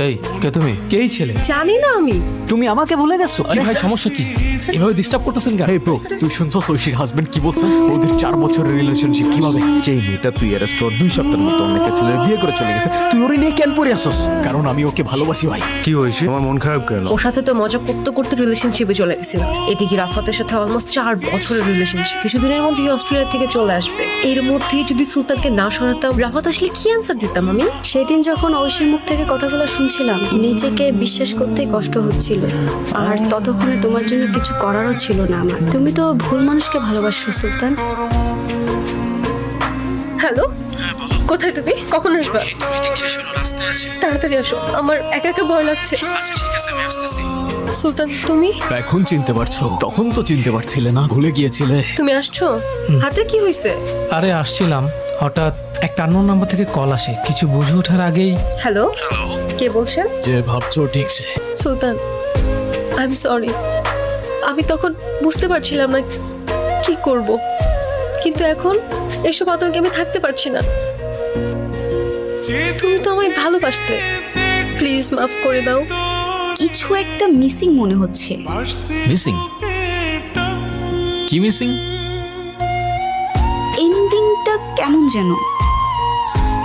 এই কে তুমি? কেই ছেলে? জানি না আমি। তুমি আমাকে ভুলে গেছো? কি ভাই সমস্যা কি? এভাবে ডিস্টার্ব করতেছেন কেন? এই ব্রো, তুই শুনছস ঐশীর হাজবেন্ড কি বলছে? ওদের 4 বছরের রিলেশনশিপ। কিভাবে? যেই মেয়েটা তুই অ্যারেস্ট হওয়ার 2 সপ্তাহের মতো অন্য একটা ছেলের বিয়ে করে চলে গেছে, তুই ওরে নিয়ে কেন পড়ে আসছস? কারণ আমি ওকে ভালোবাসি ভাই। কি হয়েছে? আমার মন খারাপ কেন? ওর সাথে তো মজা করতে করতে রিলেশনশিপে চলে গেছিলাম। এদিকে রাফাতের সাথে অলমোস্ট 4 বছরের রিলেশনশিপ। কিছুদিনের মধ্যেই অস্ট্রেলিয়া থেকে চলে আসবে। এর মধ্যেই যদি সুলতানকে না সরাতাম, রাফাত আসলে কি অ্যান্সার দিতাম আমি? সেদিন যখন ঐশীর মুখ থেকে কথাগুলো শুনছিলাম, নিজেকে বিশ্বাস করতে কষ্ট হচ্ছিল। আর ততক্ষণে তোমার জন্য কিছু করারও ছিল না আমার। তুমি তো ভুল মানুষকে ভালোবাসো সুলতান। হ্যালো, কোথায় তুমি? কখন আসবে? মিটিং শেষ হলো, রাস্তায় আছি। তাড়াতাড়ি আসো, আমার একা একা ভয় লাগছে। আচ্ছা ঠিক আছে, আমি আসতেছি। সুলতান তুমি এখন চিনতে পারছো? তখন তো চিনতে পারছিলে না, ভুলে গিয়েছিলে। তুমি আসছো? হাতে কি হয়েছে? আরে আসছিলাম, হঠাৎ একটা আননোন নাম্বার থেকে কল আসে। কিছু বুঝে ওঠার আগেই হ্যালো, কে বলছেন? যে ভাবছো ঠিক সে। সুলতান, আই এম সরি। আমি তখন বুঝতে পারছিলাম না কি করব, কিন্তু এখন এসব আতঙ্কে আমি থাকতে পারছি না। তুমি তো আমায় ভালোবাসতে, প্লিজ মাফ করে দাও। কিছু একটা মিসিং মনে হচ্ছে। মিসিং? কি মিসিং? এন্ডিংটা কেমন যেন।